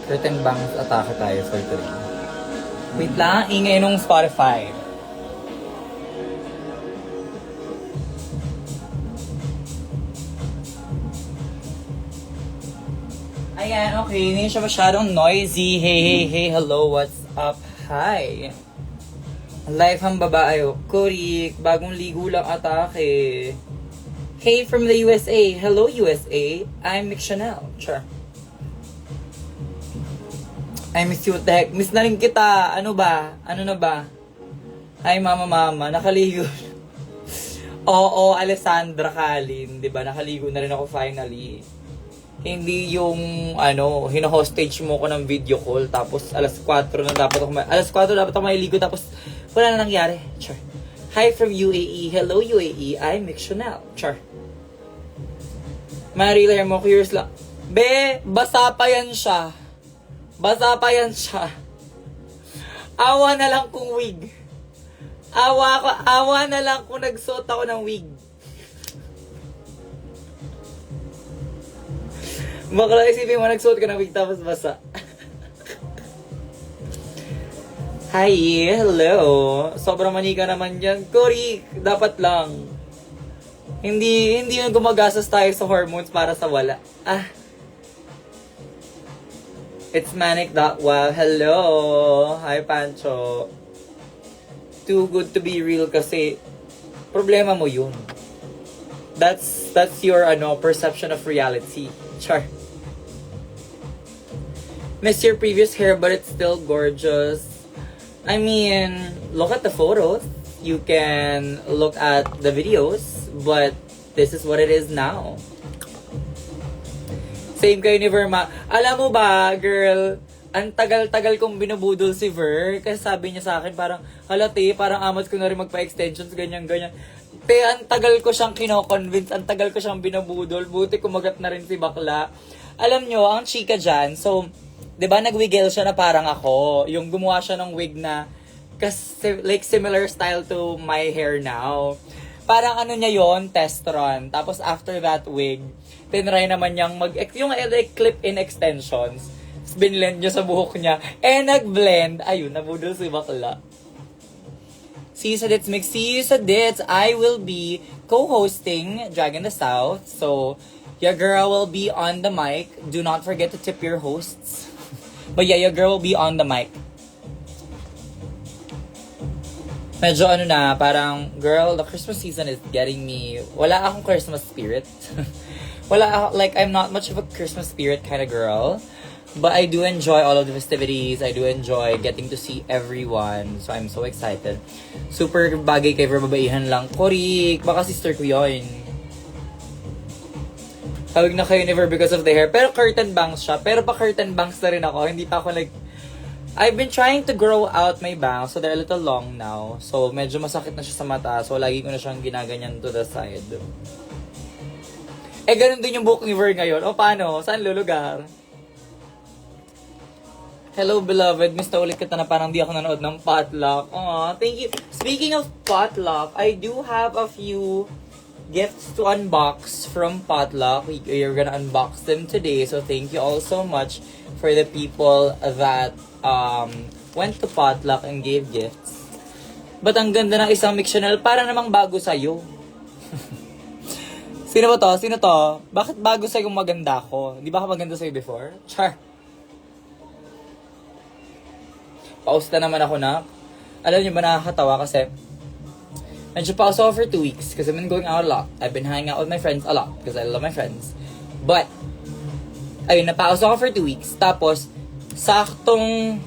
Curtain bangs atake tayo for today. Wait lang, ingay nung Spotify. Ayan, okay. Hindi siya masyadong noisy. Hey, hello, what's up? Hi. Live ang babae. Kurik, bagong ligo lang atake. Hey from the USA. Hello, USA. I'm Mick Chanel. Sure. I miss you, Tek. Miss na rin kita. Ano ba? Ano na ba? Hi, mama. Nakaligo. Oo, Alessandra Kalin. Diba? Nakaligo na rin ako finally. Hindi yung, hino-hostage mo ko ng video call. Tapos, alas 4 dapat ako mailigo. Tapos, wala na nangyari. Sure. Hi from UAE. Hello, UAE. I'm Mick Chanel. Sure. Marila mo, curious lang. Be, basa pa yan siya. Awa na lang kung wig. Awa na lang kung nagsuot ako ng wig. Bakla isipin mo, nagsuot ka ng wig tapos basa. Hi, hello. Sobrang manika naman yan. Cory, dapat lang. Hindi yung gumagastos tayo sa hormones para sa wala. It's manic.wow. Hello. Hi, Pancho. Too good to be real kasi problema mo yun. That's your perception of reality. Char. Miss your previous hair but it's still gorgeous. I mean, look at the photos. You can look at the videos, but this is what it is now. Same kayo ni Verma. Alam mo ba, girl, ang tagal-tagal kong binubudol si Ver. Kasi sabi niya sa akin, parang, halate, parang amat ko na rin magpa-extensions, ganyan-ganyan. Pero ang tagal ko siyang kino-convince, ang tagal ko siyang binubudol. Buti kumagat na rin si bakla. Alam nyo, ang chika dyan, so, di ba nag-wiggle siya na parang ako. Yung gumawa siya ng wig na, kasi, like, similar style to my hair now. Parang niya yon, test run. Tapos after that wig, tinry naman niyang yung like clip-in extensions. Binlend niya sa buhok niya. Nag-blend. Ayun, nabudol si bakla. See you sa Dits Mix. See you sa Dits. I will be co-hosting Drag in the South. So, your girl will be on the mic. Do not forget to tip your hosts. But yeah, your girl will be on the mic. Medyo parang, girl, the Christmas season is getting me, wala akong Christmas spirit. I'm not much of a Christmas spirit kind of girl. But I do enjoy all of the festivities. I do enjoy getting to see everyone. So I'm so excited. Super bagay kay babaihan lang. Korik, baka sister ko yun. Tawag na kayo never because of the hair. Pero curtain bangs siya. Pero pa curtain bangs na rin ako. Hindi pa ako I've been trying to grow out my bangs, so they're a little long now. So, medyo masakit na siya sa mata. So, lagi ko na siyang ginaganyan to the side. Ganun din yung buhok ni Ver ngayon. O, paano? Saan lulugar? Hello, beloved. Miss na ulit kita na parang di ako nanood ng potluck. Aw, thank you. Speaking of potluck, I do have a few gifts to unbox from potluck. You're gonna unbox them today. So, thank you all so much for the people that went to potluck and gave gifts. But ang ganda ng isang Mick Chanel, para namang bago sa'yo. Sino ba to? Sino to? Bakit bago sa'yo kung maganda ako? Di ba ako maganda sa'yo before? Char. Pausta naman ako na. Alam niyo ba, nakakatawa kasi medyo pause ako for 2 weeks because I've been going out a lot. I've been hanging out with my friends a lot because I love my friends. But, ayun, napause ako for 2 weeks. Tapos, saktong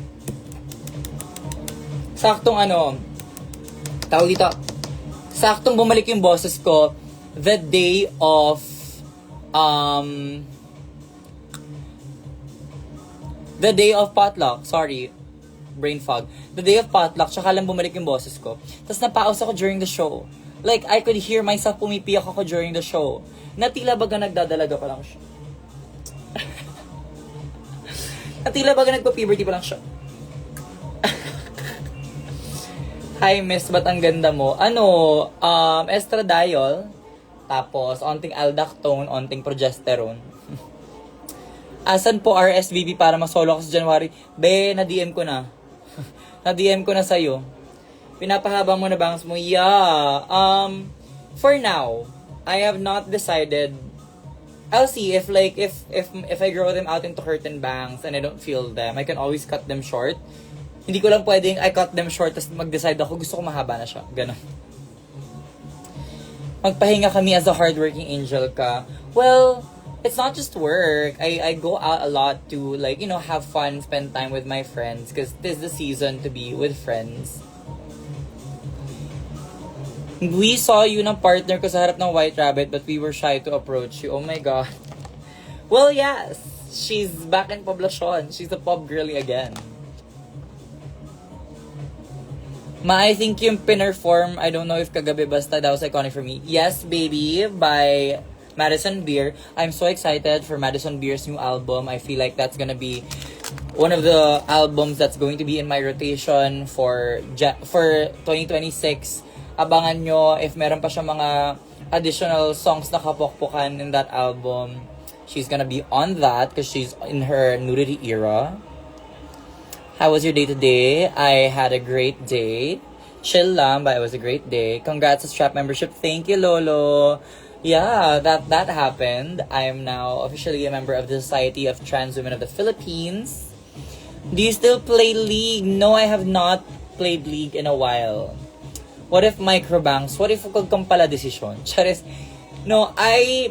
tawag dito, saktong bumalik yung boses ko the day of potluck. Sorry, brain fog. The day of potluck, tsaka lang bumalik yung boses ko. Tapos napaus ako during the show. Like, I could hear myself, pumipiyak ako during the show. Natila baga nagdadalaga pa lang siya. Natila baga nagpa-puberty pa lang siya. Hi, miss, ba't ang ganda mo? Estradiol. Tapos, onting aldactone, onting progesterone. Asan po RSVP para masolo ako sa January? Be, na-DM ko na. Na-DM ko na sa'yo. Pinapahaba mo na bangs mo? Yeah. For now, I have not decided. I'll see if I grow them out into curtain bangs and I don't feel them, I can always cut them short. Hindi ko lang pwedeng I cut them short tapos mag-decide ako gusto ko mahaba na siya. Ganon. Magpahinga kami as a hardworking angel ka. Well, it's not just work. I go out a lot to like, you know, have fun, spend time with my friends because this is the season to be with friends. We saw you ng partner ko sa harap ng White Rabbit but we were shy to approach you. Oh my God. Well, yes. She's back in Poblacion. She's a pub girly again. I think yung pinerform, I don't know if kagabi basta that was iconic for me. Yes, Baby by Madison Beer. I'm so excited for Madison Beer's new album. I feel like that's gonna be one of the albums that's going to be in my rotation for 2026. Abangan nyo if meron pa siya mga additional songs na kapokpokan in that album. She's gonna be on that because she's in her nudity era. How was your day today? I had a great day. Chill lang, but it was a great day. Congrats sa Strap membership. Thank you, Lolo. Yeah, that happened. I am now officially a member of the Society of Trans Women of the Philippines. Do you still play League? No, I have not played League in a while. What if microbanks? What if kung pala desisyon? Charis. No, I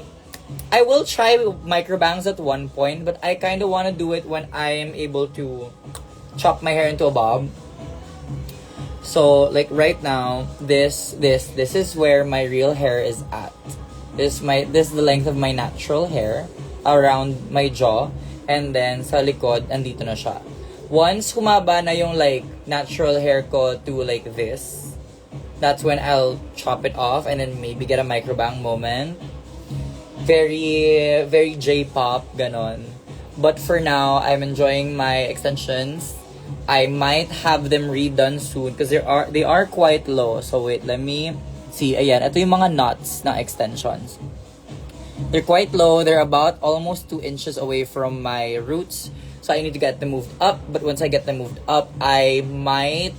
will try microbanks at one point, but I kind of want to do it when I am able to chop my hair into a bob. So, like right now, this is where my real hair is at. This is the length of my natural hair around my jaw, and then sa likod andito na siya. Once humaba na yung like natural hair ko to like this, that's when I'll chop it off and then maybe get a microbang moment. Very, very J-pop, ganon. But for now, I'm enjoying my extensions. I might have them redone soon because they are quite low. So wait, let me see. Ayan, ito yung mga knots na extensions. They're quite low. They're about almost 2 inches away from my roots. So I need to get them moved up. But once I get them moved up, I might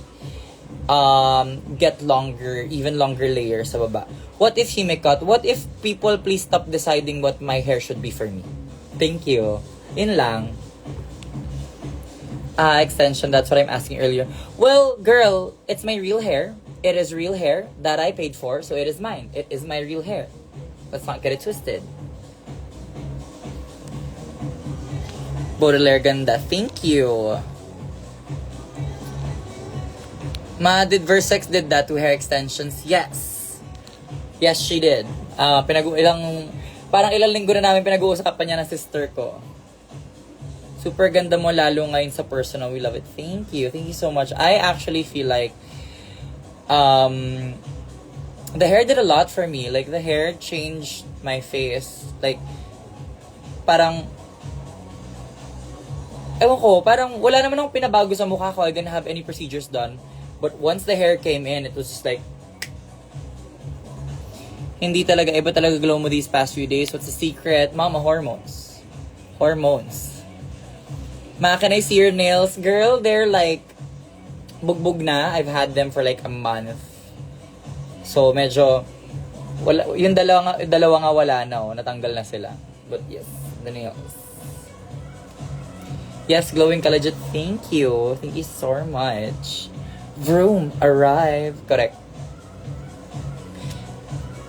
get even longer layers sa baba. What if Hime-cut? What if people please stop deciding what my hair should be for me? Thank you. Yun lang. Extension, that's what I'm asking earlier. Well, girl, it's my real hair. It is real hair that I paid for, so it is mine. It is my real hair. Let's not get it twisted. Baudelaire ganda. Thank you. Did Versex did that to hair extensions? Yes. Yes, she did. Parang ilang linggo na namin pinag-uusapan niya ng sister ko. Super ganda mo lalo ngayon sa personal. We love it. Thank you. Thank you so much. I actually feel like the hair did a lot for me. Like, the hair changed my face. Like, parang ewan ko, parang wala naman akong pinabago sa mukha ko. I didn't have any procedures done. But once the hair came in, it was just like, iba talaga glow mo these past few days. What's the secret? Mama, hormones. Hormones. Can I see your nails? Girl, they're like, bugbog na. I've had them for like a month. So, medyo, yung dalawa nga wala na, natanggal na sila. But yes, the nails. Yes, glowing ka legit. Thank you. Thank you so much. Vroom, arrive. Correct.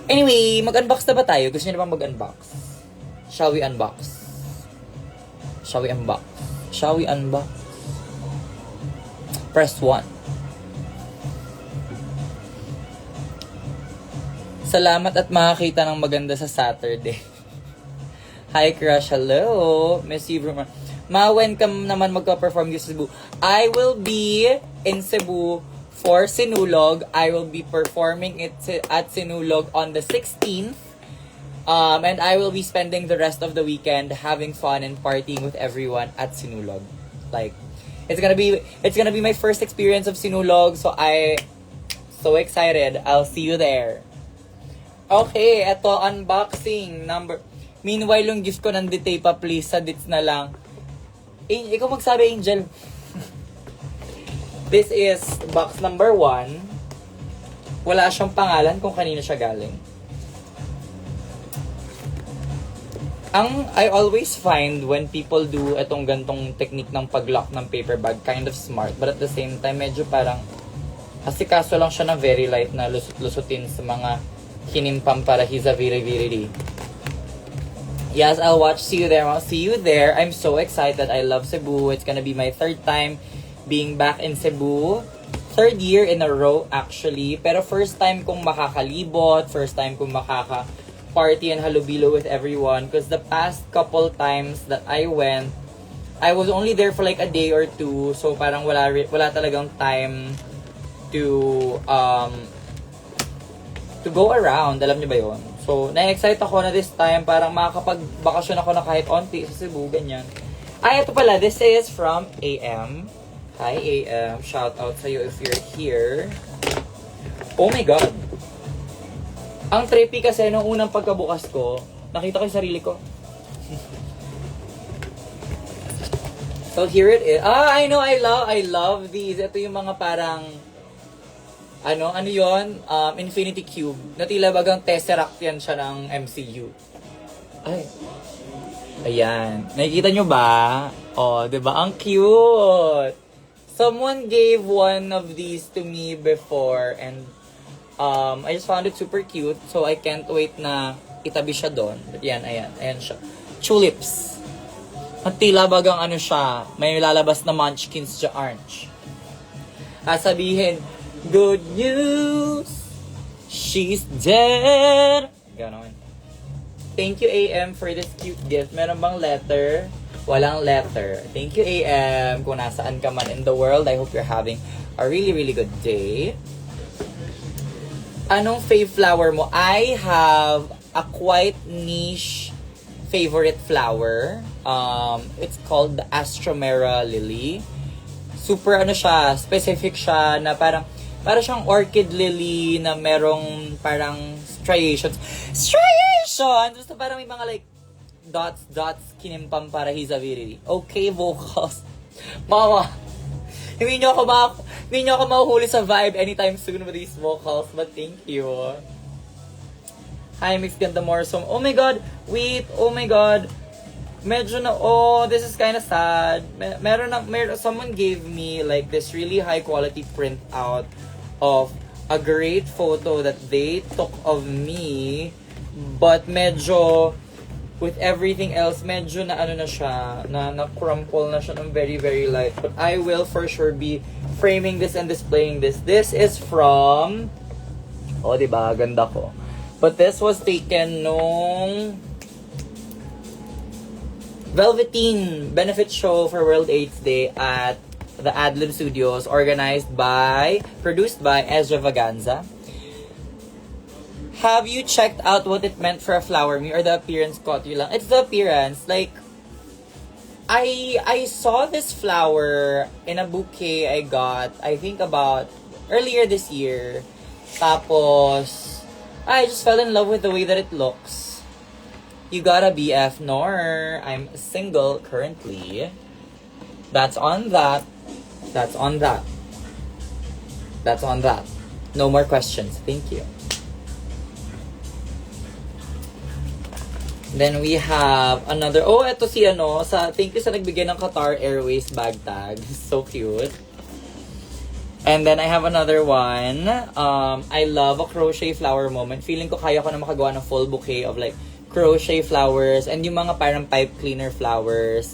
Anyway, mag-unbox na ba tayo? Gusto niyo na bang mag-unbox? Shall we unbox? Shall we unbox? Shall we unbox? Press 1. Salamat at makakita ng maganda sa Saturday. Hi, crush. Hello. Miss you, when ka naman magka-perform dito sa Cebu? I will be in Cebu for Sinulog. I will be performing it at Sinulog on the 16th. And I will be spending the rest of the weekend having fun and partying with everyone at Sinulog. Like, it's gonna be my first experience of Sinulog, so so excited. I'll see you there. Okay, eto unboxing number. Meanwhile, yung gift ko nandito pa, please, sa dits na lang. Ikaw magsabi, Angel. This is box number 1. Wala siyang pangalan kung kanino siya galing. I always find when people do itong gantong technique ng pag-lock ng paper bag, kind of smart, but at the same time, medyo parang asikaso lang siya na very light na lusot-lusutin sa mga hinimpam para he's a very. Yes, I'll watch. See you there. I'll see you there. I'm so excited. I love Cebu. It's gonna be my 3rd time being back in Cebu. 3rd year in a row, actually. Pero first time kong makakalibot. First time kong makaka-party and halubilo with everyone. Because the past couple times that I went, I was only there for like a day or 2. So parang wala talagang time to go around. Alam niyo ba yun? So, na-excite ako na this time parang makakapag-bakasyon ako na kahit onti sa Cebu, ganyan. Ay, ito pala. This is from AM. Hi, AM. Shout out sa'yo if you're here. Oh my God. Ang trippy kasi nung unang pagkabukas ko, nakita ko yung sarili ko. So, here it is. I know. I love these. Ito yung mga parang ano yon? Infinity Cube. Na tila bagang Tesseract yan siya ng MCU. Ay. Ayan. Nakikita nyo ba? Oh, diba? Ang cute! Someone gave one of these to me before and I just found it super cute. So, I can't wait na itabi siya doon. But yan, ayan siya. Tulips. At tila bagang ano siya, may lalabas na munchkins siya orange. Sabihin, good news, she's dead. Ganon. Thank you, AM, for this cute gift. Meron bang letter? Walang letter. Thank you, AM. Kung nasaan ka man in the world, I hope you're having a really good day. Anong fave flower mo? I have a quite niche favorite flower. It's called the Astromera lily. Super siya, specific siya na parang siyang orchid lily na merong parang striations. Basta parang may mga like dots, kinimpam para he's a very okay vocals. Mama, hindi nyo ako mahuhuli sa vibe anytime soon with these vocals, but thank you. Hi, Mix Ganda Morsom. Oh my God, wait, oh my God. Medyo na, this is kind of sad. Someone gave me like this really high quality print out of a great photo that they took of me, but medyo with everything else, medyo na na siya, na crumple na siya ng very light. But I will for sure be framing this and displaying this. This is from, diba, ganda ko. But this was taken nung Velveteen benefit show for World AIDS Day at the Adlib Studios, produced by Ezra Vaganza. Have you checked out what it meant for a flower me or the appearance caught you lang? It's the appearance. Like, I saw this flower in a bouquet I got, I think about earlier this year. Tapos, I just fell in love with the way that it looks. You got a BF, nor I'm single currently. That's on that. No more questions. Thank you. Then we have another, eto si thank you sa nagbigay ng Qatar Airways bag tag. So cute. And then I have another one. I love a crochet flower moment. Feeling ko kaya ko na makagawa ng full bouquet of like crochet flowers and yung mga parang pipe cleaner flowers.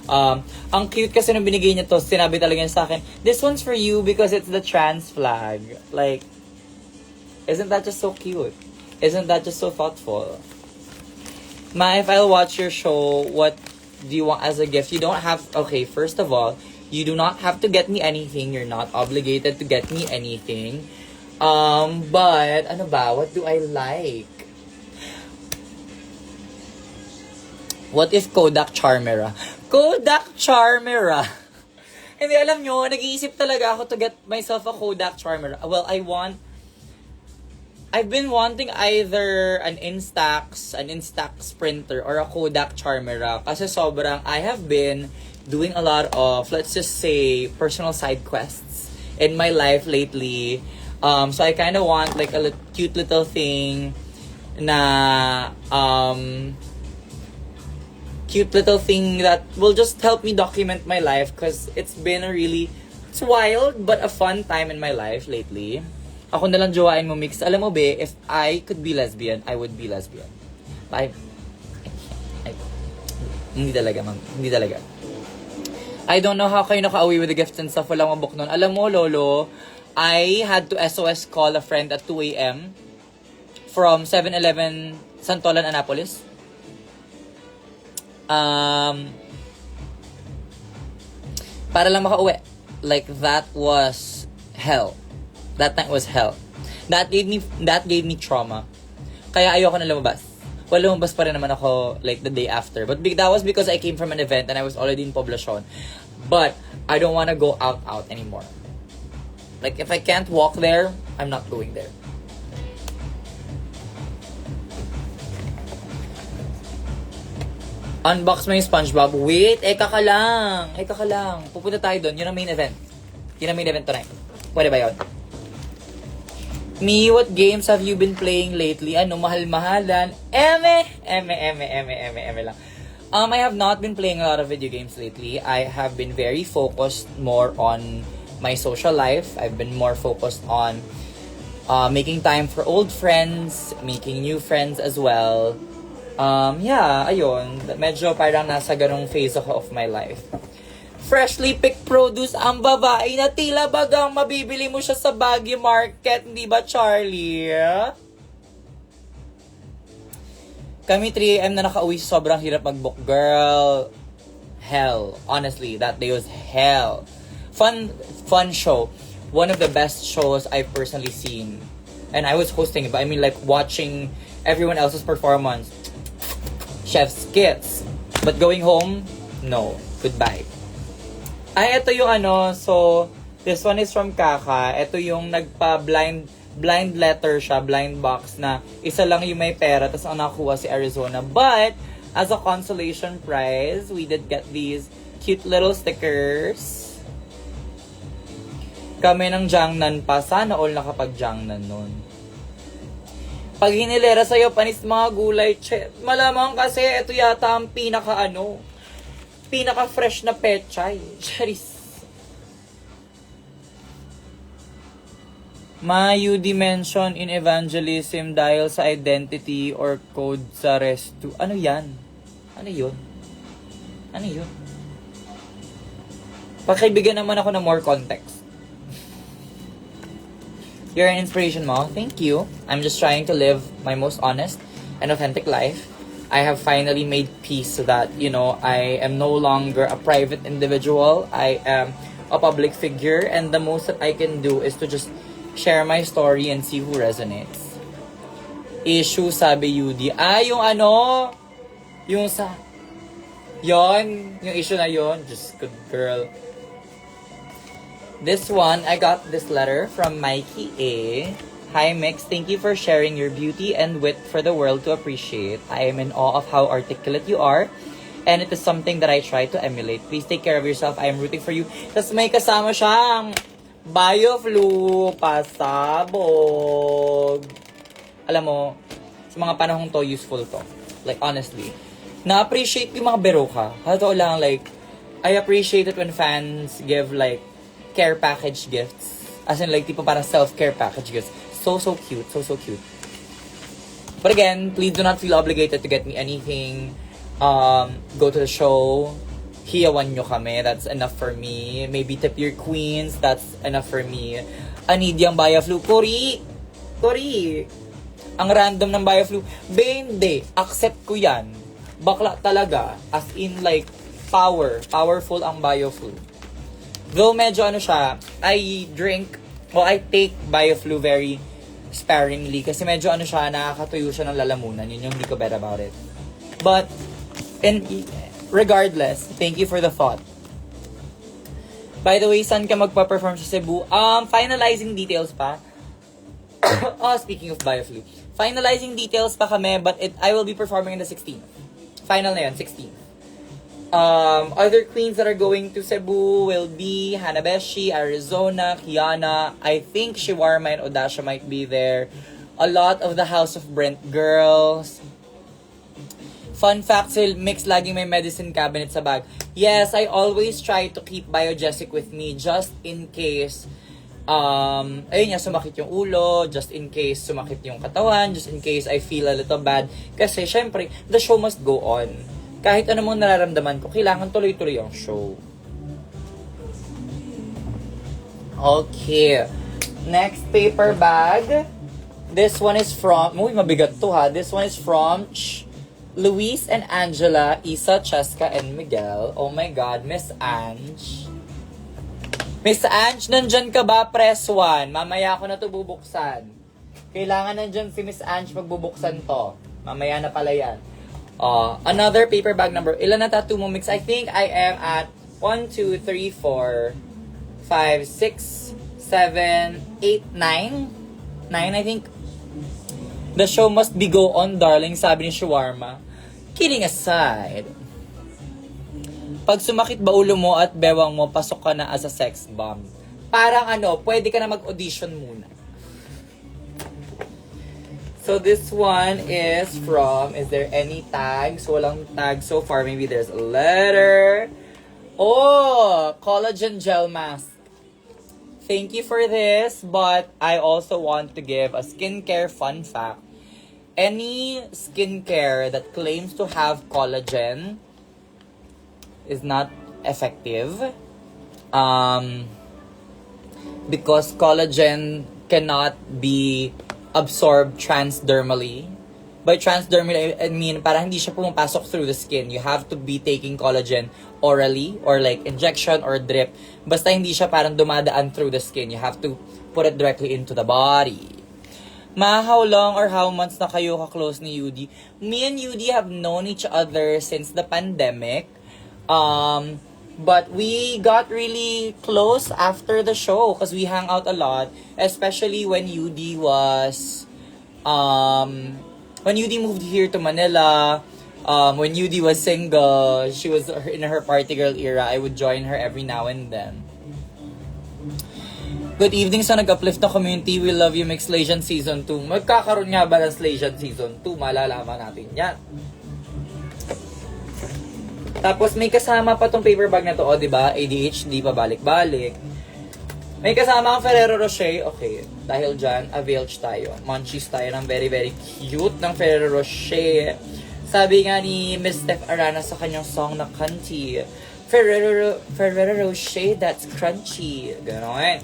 Ang cute kasi nung binigay niya to, sinabi talaga niya sa akin, this one's for you because it's the trans flag. Like, isn't that just so cute? Isn't that just so thoughtful? Ma, if I'll watch your show, what do you want as a gift? You don't have, first of all, you do not have to get me anything. You're not obligated to get me anything. But, what do I like? What if Kodak Charmera? Kodak Charmera! Hindi, alam nyo, nag-iisip talaga ako to get myself a Kodak Charmera. Well, I've been wanting either an Instax printer or a Kodak Charmera kasi sobrang I have been doing a lot of, let's just say, personal side quests in my life lately. So I kind of want like a cute little thing na cute little thing that will just help me document my life, because it's been it's wild but a fun time in my life lately. Ako na lang jowain mo, Mix. Alam mo be, if I could be lesbian, I would be lesbian. But hindi talaga, ma'am. Hindi talaga. I don't know how kayo naka-away with the gifts and stuff. Walang mabok nun. Alam mo, Lolo, I had to SOS call a friend at 2 a.m. from 7-Eleven, Santolan, Annapolis. Para lang makauwi. Like, that was hell. That night was hell. That gave me trauma. Kaya ayoko na lumabas. Well, lumabas pa rin naman ako like the day after. But that was because I came from an event and I was already in Poblacion. But I don't want to go out anymore. Like, if I can't walk there, I'm not going there. Unbox mo yung SpongeBob. Wait, eka ka lang. Pupunta tayo doon. Yun ang main event. Tonight. Pwede ba yun? Me, what games have you been playing lately? Ano, mahal-mahalan? Eme lang. I have not been playing a lot of video games lately. I have been very focused more on my social life. I've been more focused on making time for old friends, making new friends as well. Ayun. Medyo parang nasa ganong phase ako of my life. Freshly picked produce ang babae na tila bagang mabibili mo siya sa Baguio Market, di ba, Charlie? Kami 3 a.m. na nakauwi, sobrang hirap mag-book. Girl, hell. Honestly, that day was hell. Fun show. One of the best shows I've personally seen. And I was hosting it, but I mean like watching everyone else's performance. Chef's skits. But going home, no. Goodbye. Ay, ito yung so, this one is from Kaka. Ito yung nagpa-blind letter siya, blind box, na isa lang yung may pera, tapos ang nakuha si Arizona. But, as a consolation prize, we did get these cute little stickers. Kami ng Jiangnan pa. Sana all nakapag-Jiangnan nun. Pag hinilera sa'yo, panis mga gulay, malamang kasi ito yata ang pinaka-fresh na pechay. Charis. You dimension in evangelism dahil sa identity or code sa resto. Ano yan? Ano yun? Pakibigyan naman ako ng more context. You're an inspiration, Mo. Thank you. I'm just trying to live my most honest and authentic life. I have finally made peace so that, I am no longer a private individual. I am a public figure, and the most that I can do is to just share my story and see who resonates. Issue, sabi Yudi. Yung issue na yon. Just good girl. This one, I got this letter from Mikey A. Hi Mix, thank you for sharing your beauty and wit for the world to appreciate. I am in awe of how articulate you are, and it is something that I try to emulate. Please take care of yourself. I am rooting for you. Tapos may kasama siyang BioFlu pasabog. Alam mo, sa mga panahong to, useful to. Like, honestly. Na-appreciate yung mga beroka. Hato lang, like, I appreciate it when fans give, like, care package gifts. As in, like, tipo parang self-care package gifts. So cute. But again, please do not feel obligated to get me anything. Go to the show. Hiyawan nyo kami. That's enough for me. Maybe tip your queens. That's enough for me. Anid yung BioFlu. Tori! Ang random ng BioFlu. Hindi. Accept ko yan. Bakla talaga. As in like, powerful ang BioFlu. Though medyo siya, I take BioFlu very sparingly kasi medyo siya, nakakatuyo siya ng lalamunan. Yun yung hindi ko bet about it. But, regardless, thank you for the thought. By the way, saan ka magpa-perform sa Cebu? Finalizing details pa. Speaking of BioFlu. Finalizing details pa kami, but I will be performing in the 16th. Final na yun, 16th. Other queens that are going to Cebu will be Hanabeshi, Arizona, Kiana. I think Shiwarma and Odasha might be there. A lot of the House of Brent girls. Fun fact, Mix laging may medicine cabinet sa bag. Yes, I always try to keep Biogesic with me just in case ayun nga, sumakit yung ulo, just in case sumakit yung katawan, just in case I feel a little bad. Kasi, syempre, the show must go on. Kahit ano mong nararamdaman ko, kailangan tuloy-tuloy ang show. Okay. Next paper bag. This one is from, uy, mabigat to ha. This one is from Luis and Angela, Isa, Cheska, and Miguel. Oh my God, Miss Ange. Miss Ange, nandyan ka ba? Press 1. Mamaya ako na to bubuksan. Kailangan nandyan si Miss Ange magbubuksan to. Mamaya na pala yan. Another paper bag number. Ilan na tattoo mo, Mix? I think I am at 1, 2, 3, 4, 5, 6, 7, 8, 9. 9, I think. The show must be go on, darling, sabi ni Shawarma. Kidding aside. Pag sumakit ba ulo mo at bewang mo, pasok ka na as a sex bomb. Parang pwede ka na mag-audition muna. So this one is from, is there any tags? Walang tag so far. Maybe there's a letter. Oh, collagen gel mask. Thank you for this, but I also want to give a skincare fun fact. Any skincare that claims to have collagen is not effective. Because collagen cannot be absorbed transdermally. By transdermally, I mean, parang hindi siya pumapasok through the skin. You have to be taking collagen orally or like injection or drip. Basta hindi siya parang dumadaan through the skin. You have to put it directly into the body. How long or how months na kayo ka-close ni Yudi? Me and Yudi have known each other since the pandemic. But we got really close after the show because we hang out a lot, especially when Yudi was, when Yudi moved here to Manila, when Yudi was single, she was in her party girl era, I would join her every now and then. Good evening sa nag-uplift na community. We love you, Mix Slation Season 2. Magkakaroon nga ba ng Slation Season 2? Malalaman natin yan. Tapos may kasama pa tong paper bag na to, diba? ADHD, pabalik-balik. May kasama ang Ferrero Rocher. Okay, dahil dyan, availch tayo. Munchies tayo ng very, very cute ng Ferrero Rocher. Sabi nga ni Miss Steph Arana sa kanyang song na Crunchy. Ferrero Rocher, that's crunchy. Ganon.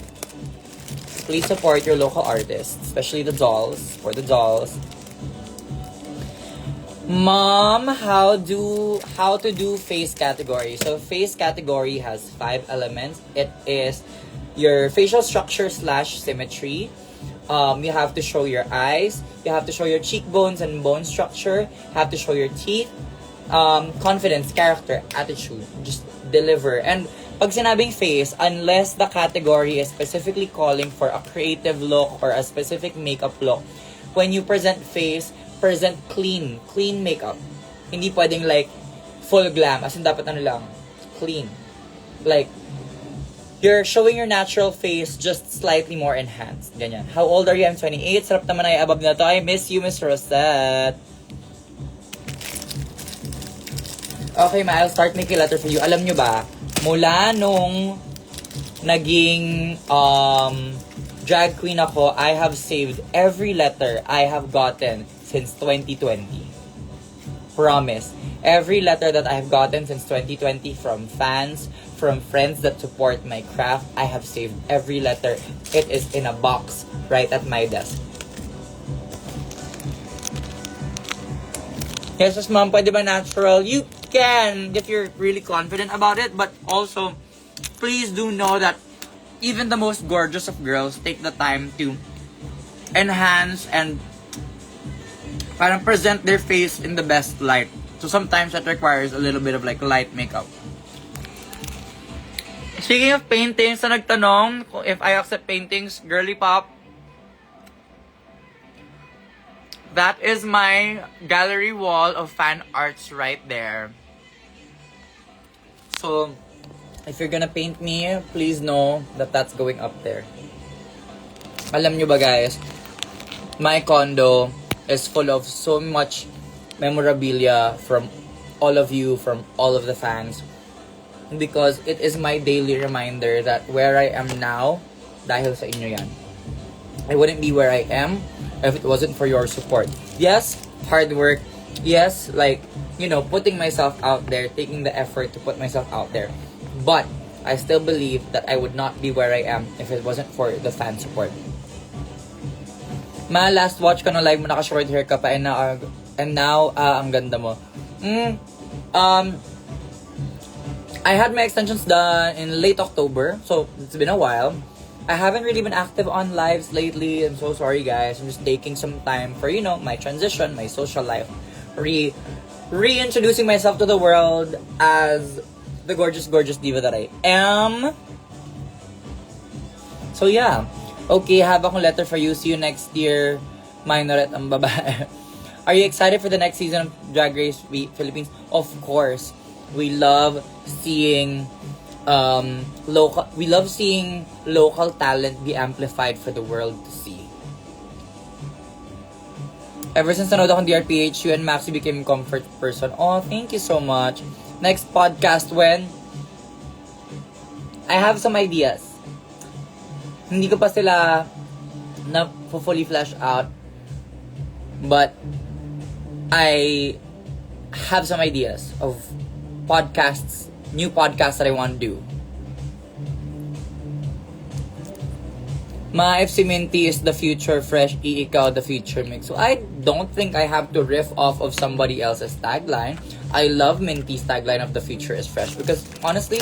Please support your local artists, especially the dolls, for the dolls. Mom, how to do face category. So face category has 5 elements. It is your facial structure / symmetry. You have to show your eyes. You have to show your cheekbones and bone structure. You have to show your teeth. Confidence, character, attitude. Just deliver. And pag sinabing face, unless the category is specifically calling for a creative look or a specific makeup look, when you present face, present clean makeup. Hindi pwedeng like full glam, as in dapat lang, clean. Like, you're showing your natural face just slightly more enhanced. Ganyan. How old are you? I'm 28. Sarap naman ay above na to. I miss you, Miss Rosette. Okay, I'll start making letter for you. Alam nyo ba, mula nung naging drag queen ako, I have saved every letter I have gotten since 2020. Promise. Every letter that I have gotten since 2020 from fans, from friends that support my craft, I have saved every letter. It is in a box right at my desk. Yes, mom, pwede ba natural? You can, if you're really confident about it, but also, please do know that even the most gorgeous of girls take the time to enhance and parang present their face in the best light. So sometimes that requires a little bit of like light makeup. Speaking of paintings, na nagtanong if I accept paintings, Girly Pop, that is my gallery wall of fan arts right there. So, if you're gonna paint me, please know that that's going up there. Alam nyo ba guys, my condo is full of so much memorabilia from all of you, from all of the fans. Because it is my daily reminder that where I am now, dahil sa inyo yan. I wouldn't be where I am if it wasn't for your support. Yes, hard work. Yes, like, you know, putting myself out there, taking the effort to put myself out there. But, I still believe that I would not be where I am if it wasn't for the fan support. Ma, last watch ko na live mo, naka-short hair ka pa, and now, ang ganda mo. I had my extensions done in late October, so it's been a while. I haven't really been active on lives lately. I'm so sorry, guys. I'm just taking some time for, you know, my transition, my social life. Reintroducing myself to the world as the gorgeous, gorgeous diva that I am. So, yeah. Okay, have akong letter for you. See you next year. Minoret ang babae. Are you excited for the next season of Drag Race Philippines? Of course. We love seeing local talent be amplified for the world to see. Ever since nanood akong DRPH, you and Maxi became comfort person. Oh, thank you so much. Next podcast when? I have some ideas. Hindi ko pa sila na fully flesh out. But I have some ideas of podcasts, new podcasts that I want to do. Ma, if si Minty is the future fresh, ikaw the future mix. So I don't think I have to riff off of somebody else's tagline. I love Minty's tagline of the future is fresh because honestly,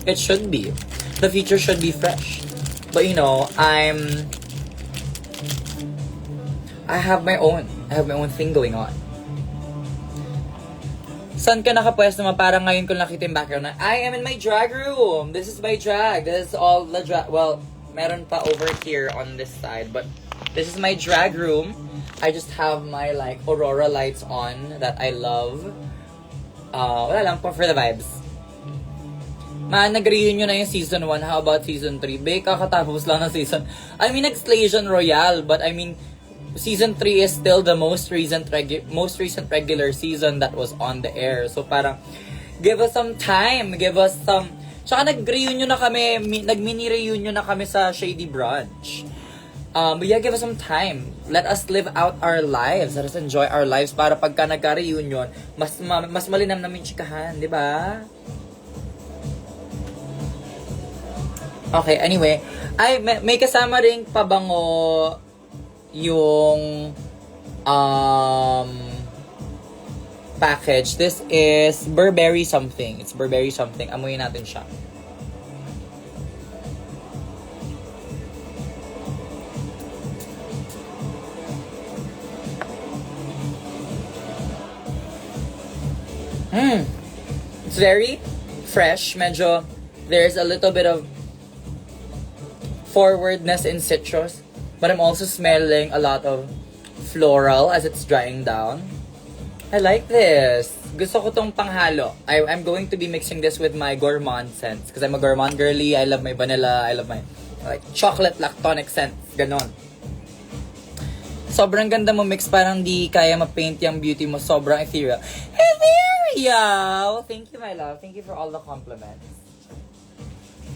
it should be. The future should be fresh. But you know, I have my own thing going on. Saan ka nakapwesto mo? Parang ngayon ko nakita yung background na, I am in my drag room. This is my drag. This is all the drag. Well, meron pa over here on this side. But this is my drag room. I just have my like aurora lights on that I love. Wala lang po for the vibes. Nag-reunion na yung season 1. How about season 3? Kakatapos lang ng season. I mean, Explosion Royale. But I mean, season 3 is still the most recent regular season that was on the air. So parang, give us some time. Give us some... Tsaka nag-reunion na kami, nag-mini-reunion na kami sa Shady Brunch. But yeah, give us some time. Let us live out our lives. Let us enjoy our lives para pagka nagka-reunion, mas malinam namin chikahan, di ba? Okay, anyway. Ay, may kasama ring pabango yung package. This is Burberry something. It's Burberry something. Amuyin natin siya. It's very fresh. Medyo there's a little bit of forwardness in citrus. But I'm also smelling a lot of floral as it's drying down. I like this. Gusto ko tong panghalo. I'm going to be mixing this with my gourmand scents. Because I'm a gourmand girly. I love my vanilla. I love my like chocolate lactonic scents. Ganon. Sobrang ganda mo mix. Parang di kaya ma-paint yung beauty mo. Sobrang ethereal. Ethereal! Thank you, my love. Thank you for all the compliments.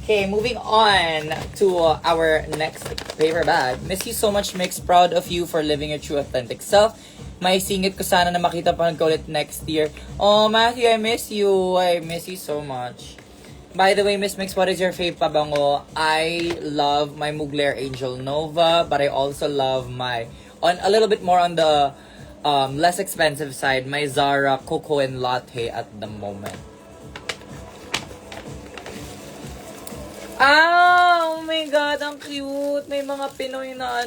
Okay, moving on to our next paper bag. Miss you so much, Mix. Proud of you for living your true authentic self. May singit ko sana na makita pa ka ulit next year. Oh, Matthew, I miss you. I miss you so much. By the way, Miss Mix, what is your fave pabango? I love my Mugler Angel Nova, but I also love my, on a little bit more on the less expensive side, my Zara Coco and Latte at the moment. Oh my God, ang cute. May mga Pinoy na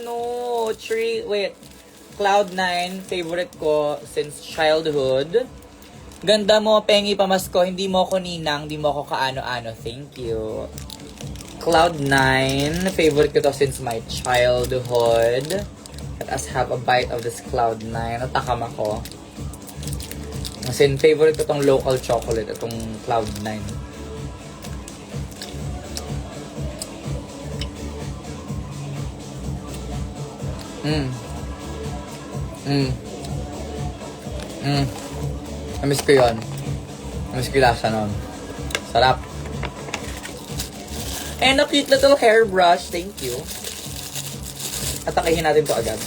Cloud9, favorite ko since childhood. Ganda mo, pengi pamasko. Hindi mo ako ninang, hindi mo ako kaano-ano. Thank you. Cloud9, favorite ko to since my childhood. Let us have a bite of this Cloud9. Natakam ako. Kasi favorite ko tong local chocolate, itong Cloud9. Mm. Mm. Mm. Namiss ko yun. Namiss ko yung lasa nun. Sarap. And a cute little hairbrush. Thank you. Atakihin natin to agad.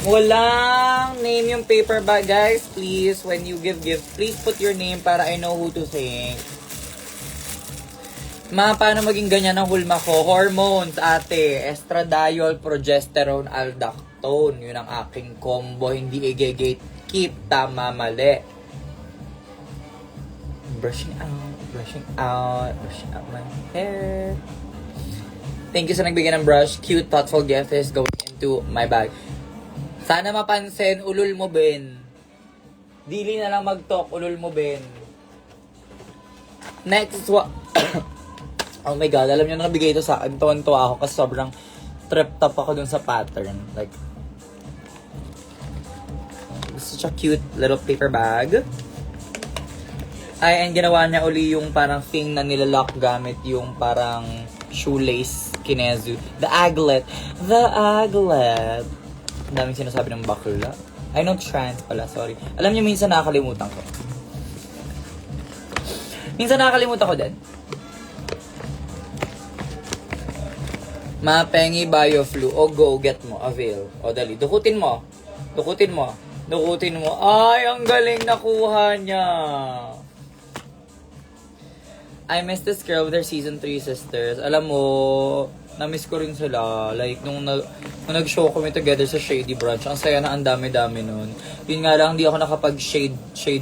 Walang name yung paper bag, guys. Please, when you give gift, please put your name para I know who to thank. Paano maging ganyan ang hulma ko? Hormones, ate. Estradiol, progesterone, aldactone. Yun ang aking combo. Hindi i-gatekeep. Tama, mali. Brushing out my hair. Thank you sa nagbigay ng brush. Cute, thoughtful gift is going into my bag. Sana mapansin, ulul mo, Ben. Dili na lang mag-talk, ulul mo, Ben. Next, oh my God, alam niyo, nabigay ito sa akin. Tuwan-tuwa ako kasi sobrang tripped up ako dun sa pattern. Like, such a cute little paper bag. Ay, and ginawa niya uli yung parang thing na nilalock gamit yung parang shoelace kinezu. The aglet. The aglet. Ang daming sinasabi ng bakla. I know trans pala, sorry. Alam niyo, minsan nakakalimutan ko. Minsan nakakalimutan ko din. Mapengi Bioflu. O go, get mo. Avail. O dali. Dukutin mo. Dukutin mo. Dukutin mo. Ay, ang galing nakuha niya. I miss this girl with her season 3 sisters. Alam mo, na-miss ko rin sila. Like, nung nag-show kami together sa Shady Brunch, ang saya na ang dami-dami nun. Yun nga lang, hindi ako nakapag-shade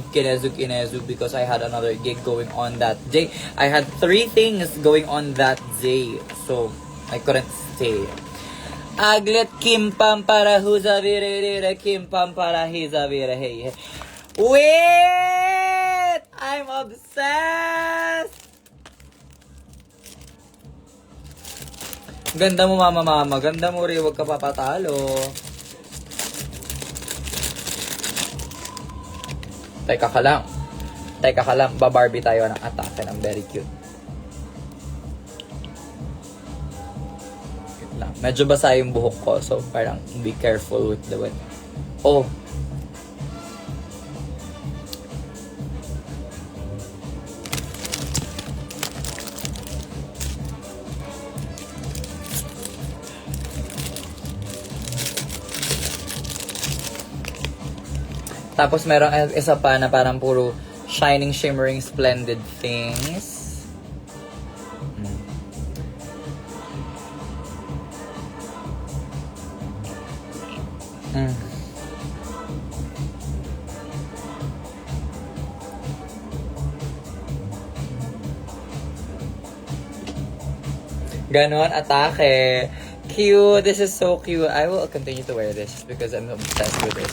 kinezu because I had another gig going on that day. I had 3 things going on that day. So, I couldn't stay. Aglet Kim Pampara Huzavira Kim Pampara Hizavira hey. Wait! I'm obsessed! Ganda mo, mama. Ganda mo rin. Huwag ka papatalo. Teka ka lang. Ba-Barbie tayo ng atake ng very cute. Cute lang. Medyo basa yung buhok ko. So, parang be careful with the wind. Oh. Tapos merong isa pa na parang puro shining, shimmering, splendid things. Ganon, atake. Cute. This is so cute. I will continue to wear this because I'm obsessed with it.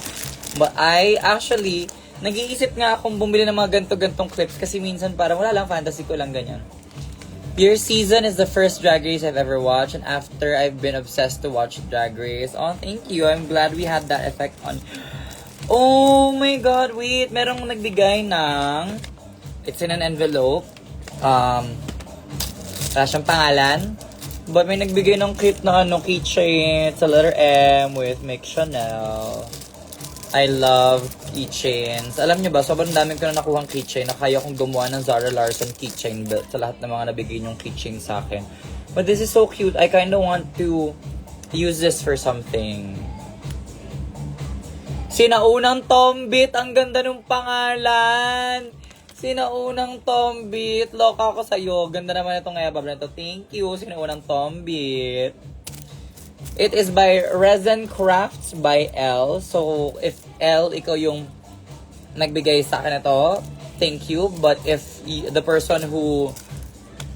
But I actually, nag-iisip nga akong bumili ng mga ganto-gantong clips kasi minsan parang wala lang, fantasy ko lang ganyan. Your season is the first Drag Race I've ever watched, and after I've been obsessed to watch Drag Race. Oh, thank you. I'm glad we had that effect on... Oh my God, wait. Merong nagbigay ng... It's in an envelope. Wala siyang pangalan. But may nagbigay ng cute na keychain. It's a letter M with Mick Chanel. I love keychains. Alam niyo ba, sobrang daming ko na nakuhang keychain na kaya kong gumawa ng Zara Larson keychain belt sa lahat ng mga nabigay niyong keychain sa akin. But this is so cute. I kinda want to use this for something. Sinaunang Tombit. Ang ganda ng pangalan. Sinaunang Tombit. Loka ako sa'yo. Ganda naman itong ebab na ito. Thank you, Sinaunang Tombit. It is by Resin Crafts by L. So, if L, ikaw yung nagbigay sa akin ito, thank you. But if the person who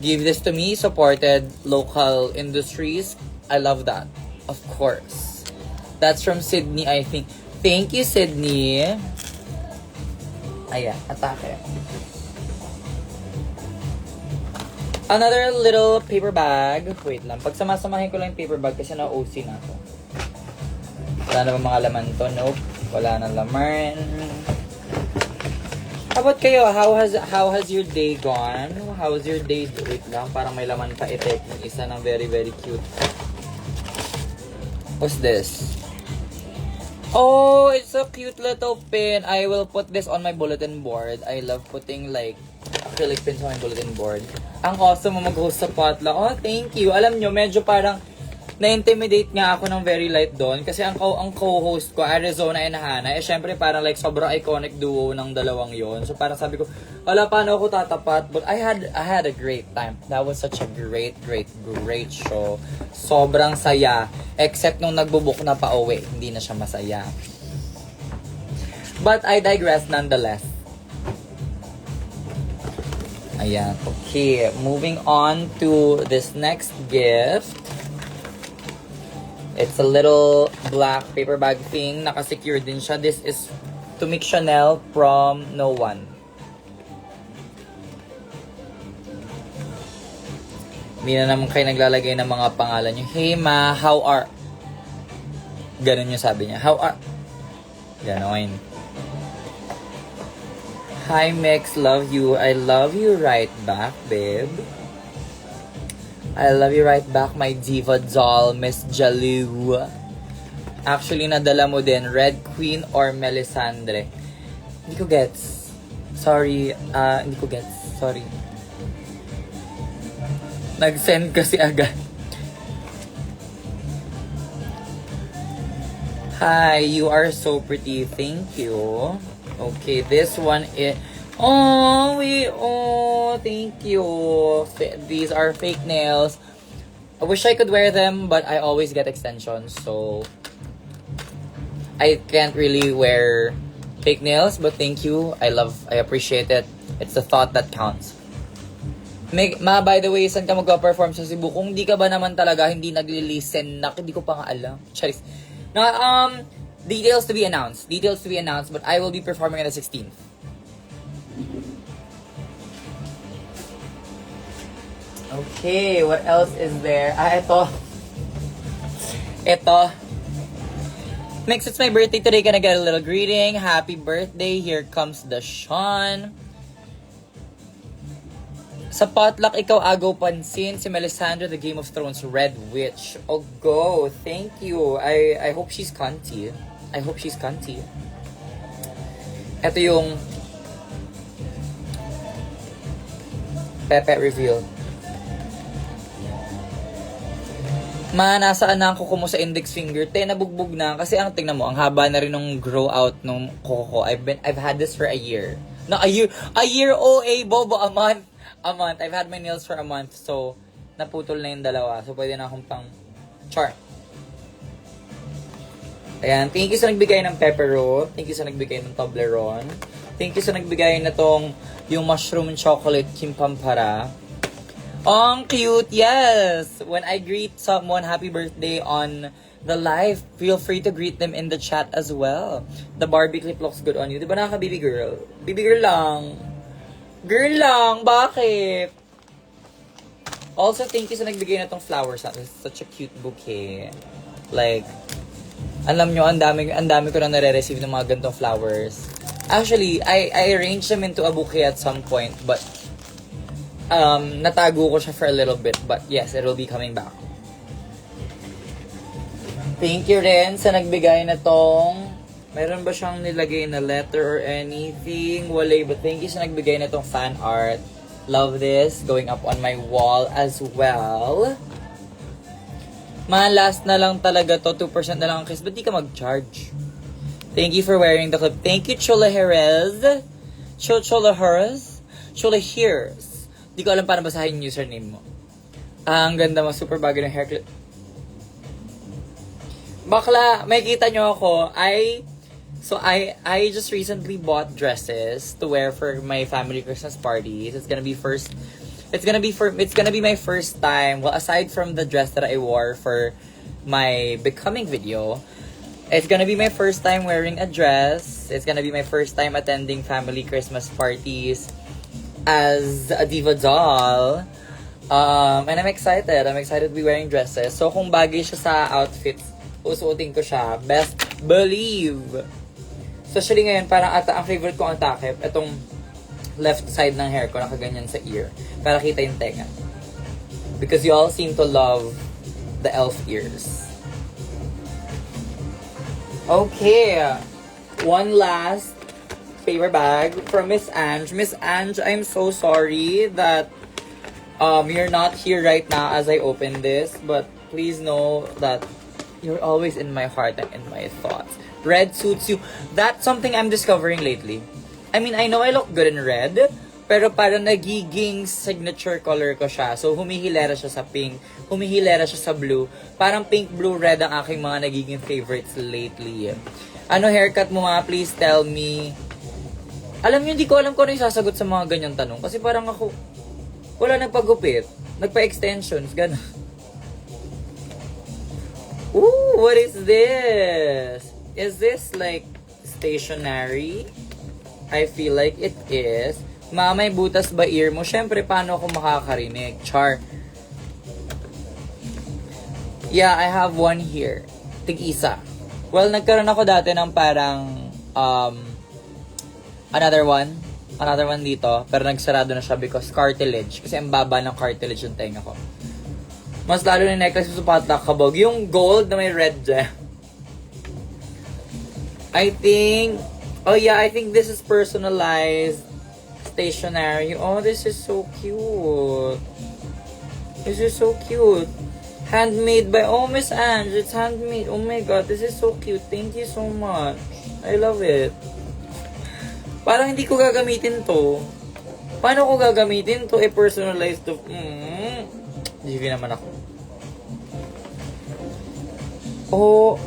gave this to me supported local industries, I love that. Of course. That's from Sydney, I think. Thank you, Sydney. Ayan, atake. Another little paper bag. Wait lang. Pagsamasamahin ko lang yung paper bag kasi na-OC na to. Wala na ba mga laman to? Nope. Wala na laman. How about kayo? How has your day gone? How was your day? Wait lang. Parang may laman pa. I-take yung isa ng very, very cute. What's this? Oh, it's a cute little pin. I will put this on my bulletin board. I love putting like acrylic pins on my bulletin board. Ang awesome mo mag-host sa potluck. Oh, thank you. Alam nyo, medyo parang na-intimidate nga ako ng very light doon kasi ang co-host ko, Arizona and Hannah, eh syempre parang like sobrang iconic duo ng dalawang yon. So parang sabi ko, wala paano ako tatapat, but I had a great time. That was such a great show. Sobrang saya, except nung nagbubuk na pa uwi, hindi na siya masaya. But I digress nonetheless. Ayan, okay, moving on to this next gift. It's a little black paper bag thing. Naka-secure din siya. This is to make Chanel from No One. Hindi na naman kayo naglalagay ng mga pangalan nyo. Hey ma, how are... Ganun yung sabi niya. How are... Ganon. Hi Mix, love you. I love you right back, babe. I love you right back, my diva doll, Miss Jalou. Actually, nadala mo din, Red Queen or Melisandre. Hindi ko gets. Sorry, hindi ko gets. Sorry. Nag-send kasi agad. Hi, you are so pretty. Thank you. Okay, this one is... Oh, thank you. These are fake nails. I wish I could wear them, but I always get extensions, so I can't really wear fake nails, but thank you. I appreciate it. It's the thought that counts. By the way, saan ka magpa-perform sa Cebu? Kung di ka ba naman talaga hindi nagli-listen, hindi ko pa nga alam. Charis. Details to be announced, but I will be performing on the 16th. Okay, what else is there? Ito. Mix, it's my birthday today. Can I get a little greeting? Happy birthday. Here comes the Sean. Sa potluck, ikaw agaw pansin. Si Melisandre, the Game of Thrones Red Witch. Oh, go. Thank you. I hope she's cunty. Ito yung Pepe reveal. Nasaan na ang kuko mo sa index finger? Nabugbog na. Kasi tingnan mo, ang haba na rin nung grow out nung kuko ko. I've had this for a year. No, a year, bobo, a month. I've had my nails for a month. So, naputol na yung dalawa. So, pwede na akong pang char. Ayan, thank you sa nagbigay ng pepperoni. Thank you sa nagbigay ng Toblerone. Thank you sa nagbigay na tong yung mushroom chocolate kimpampara. Ang cute, yes! When I greet someone happy birthday on the live, feel free to greet them in the chat as well. The Barbie clip looks good on you. Di ba baby girl? Baby girl lang. Girl lang, bakit? Also, thank you sa nagbigay na tong flowers. It's such a cute bouquet. Like, alam nyo, ang dami ko na nare-receive ng mga ganitong flowers. Actually, I arranged them into a bouquet at some point, but natago ko siya for a little bit, but yes, it will be coming back. Thank you rin sa nagbigay na tong, meron ba siyang nilagay na letter or anything? Wala, but thank you sa nagbigay na tong fan art. Love this, going up on my wall as well. Last na lang talaga to, 2% na lang ang kiss, ba't di ka mag-charge? Thank you for wearing the clip. Thank you, Chula Jerez. Chula Jerez. Di ko alam paano basahin yung username mo. Ang ganda mo. Super bagay ng hair clip. Bakla, may kita nyo ako. I just recently bought dresses to wear for my family Christmas parties. It's gonna be my first time. Well, aside from the dress that I wore for my becoming video, it's gonna be my first time wearing a dress. It's gonna be my first time attending family Christmas parties as a diva doll. And I'm excited. I'm excited to be wearing dresses. So, kung bagay siya sa outfits, usuotin ko siya. Best believe. Especially ngayon, parang ang favorite ko ang takip. Itong left side ng hair ko, nakaganyan sa ear. Para kita yung tenga. Because you all seem to love the elf ears. Okay. One last paper bag from Miss Ange. Miss Ange, I'm so sorry that you're not here right now as I open this, but please know that you're always in my heart and in my thoughts. Red suits you. That's something I'm discovering lately. I mean, I know I look good in red, pero parang nagiging signature color ko siya. So, humihilera siya sa pink, humihilera siya sa blue. Parang pink, blue, red ang aking mga nagiging favorites lately. Ano haircut mo nga? Please tell me. Alam niyo, hindi ko alam kung ano yung sasagot sa mga ganyang tanong. Kasi parang ako, wala nagpagupit. Nagpa-extensions, gano'n. Ooh, what is this? Is this like stationary? I feel like it is. Ma, may butas ba ear mo? Syempre, paano ako makakarinig? Char. Yeah, I have one here. Tig-isa. Well, nagkaroon ako dati ng parang another one dito, pero nagsarado na siya because cartilage. Kasi ang baba ng cartilage yung tenga ko. Mas lalo na necklace sa patak kabog. Yung gold na may red gem. I think this is personalized stationery. Oh, this is so cute. This is so cute. Handmade by, oh, Miss Ange, it's handmade. Oh my God, this is so cute. Thank you so much. I love it. Parang hindi ko gagamitin to. Paano ko gagamitin to? Personalized to. GV naman ako.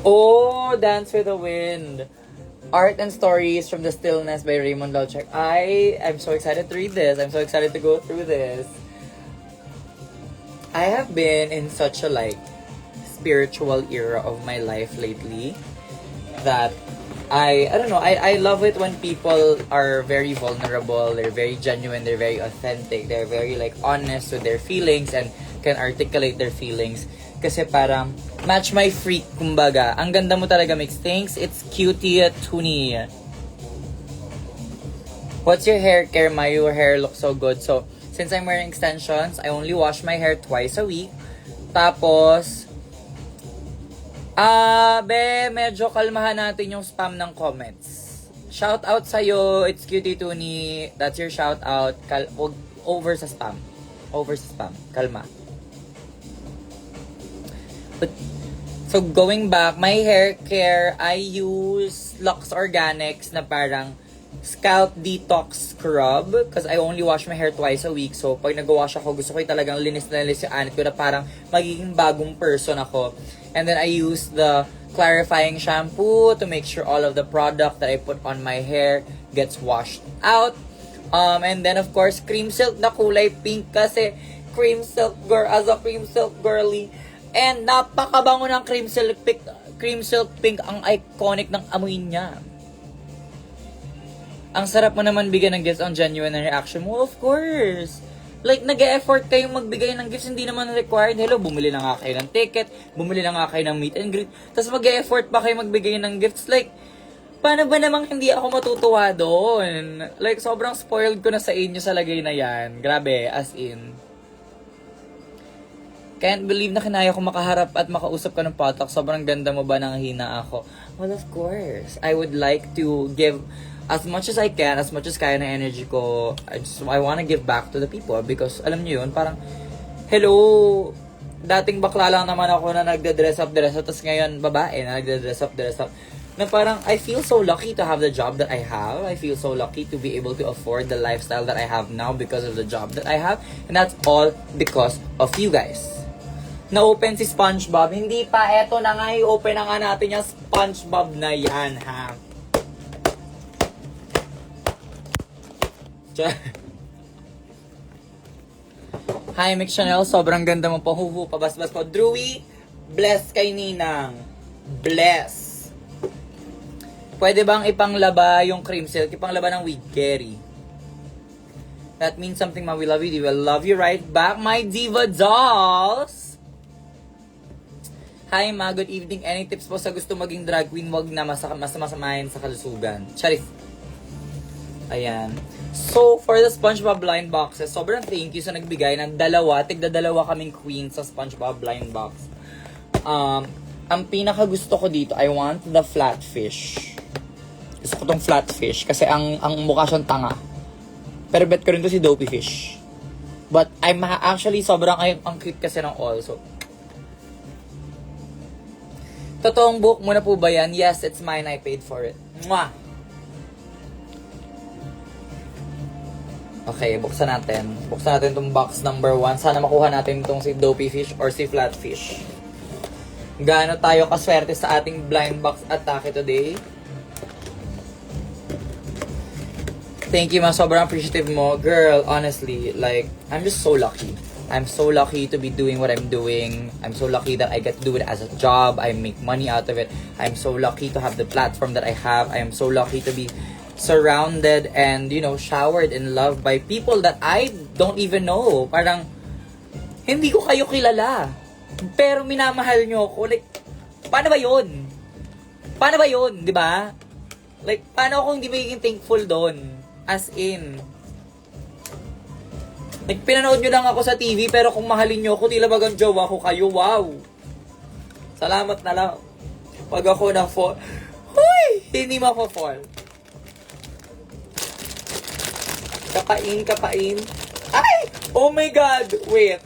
Oh, Dance with the Wind. Art and Stories from the Stillness by Raymond Dalchek. I'm so excited to read this. I'm so excited to go through this. I have been in such a spiritual era of my life lately that I don't know, I love it when people are very vulnerable, they're very genuine, they're very authentic, they're very honest with their feelings and can articulate their feelings. Kasi parang match my freak, kumbaga. Ang ganda mo talaga, Mix. Thanks, it's cutie Tuni. What's your hair care, Ma? Your hair looks so good. So, since I'm wearing extensions, I only wash my hair twice a week. Tapos, medyo kalmahan natin yung spam ng comments. Shout out sa'yo, it's cutie Tuni. That's your shout out. Over sa spam. Kalma. But, so going back, my hair care, I use Lux Organics na parang scalp detox scrub because I only wash my hair twice a week. So, pag nag-wash ako, gusto ko yung talagang linis na linis yung anit ko na parang magiging bagong person ako. And then I use the clarifying shampoo to make sure all of the product that I put on my hair gets washed out. And then of course, cream silk na kulay pink kasi cream silk girl, as a cream silk girly. And napakabango ng cream silk pink, ang iconic ng amoy niya. Ang sarap mo naman bigyan ng gifts on genuine na reaction mo, of course. Nag-e-effort kayong magbigay ng gifts, hindi naman required. Hello, bumili na nga kayo ng ticket, bumili na nga kayo ng meet and greet, tapos mag-e-effort pa kayo magbigay ng gifts. Paano ba namang hindi ako matutuwa doon? Sobrang spoiled ko na sa inyo sa lagay na yan. Grabe, as in. Can't believe na kinaya ko makaharap at makausap ka ng patak. Sobrang ganda mo ba nang hina ako? Well, of course. I would like to give as much as I can, as much as kaya na energy ko. I wanna give back to the people because, alam niyo yun, parang, hello, dating bakla lang naman ako na nagde-dress up, tapos ngayon, babae na nagde-dress up. Na parang, I feel so lucky to have the job that I have. I feel so lucky to be able to afford the lifestyle that I have now because of the job that I have. And that's all because of you guys. Na-open si SpongeBob. Hindi pa, eto na nga, i-open na nga natin yung SpongeBob na yan, ha? Hi, Mix Chanel. Sobrang ganda mo po. Huhu, pabas-bas po. Drewy, bless kay Ninang. Bless. Pwede bang ipanglaba yung cream silk? Ipanglaba ng wig, Kerry. That means something, Ma. We love you. We will love you right back, my diva dolls. Hi, Ma. Good evening. Any tips po sa gusto maging drag queen? Wag na masamahin sa kalusugan. Charis. Ayan. So, for the SpongeBob blind boxes, sobrang thank you sa nagbigay ng tigda-dalawa kaming queen sa SpongeBob blind box. ang pinaka gusto ko dito, I want the flatfish. Gusto ko tong flatfish kasi ang mukha siyang tanga. Pero bet ko rin to si Dopey Fish. But I'm actually sobrang ang cute kasi ng also. Totoong book mo na po ba yan? Yes, it's mine. I paid for it. Mwah! Okay, buksan natin. Buksan natin itong box number 1. Sana makuha natin itong si Dopey Fish or si Flatfish. Gaano tayo kaswerte sa ating blind box atake today? Thank you, ma. Sobrang appreciative mo. Girl, honestly, like, I'm just so lucky. I'm so lucky to be doing what I'm doing. I'm so lucky that I get to do it as a job. I make money out of it. I'm so lucky to have the platform that I have. I am so lucky to be surrounded and, you know, showered in love by people that I don't even know. Parang, hindi ko kayo kilala. Pero minamahal nyo ako. Like, paano ba yun? Paano ba yun? Di ba? Like, paano ako hindi magiging thankful doon? As in, like, pinanood nyo lang ako sa TV, pero kung mahalin nyo ako, tila bagang jowa ko kayo, wow! Salamat na lang. Pag ako na-fall, huy! Hindi mako-fall. Kapain. Ay! Oh my God! Wait.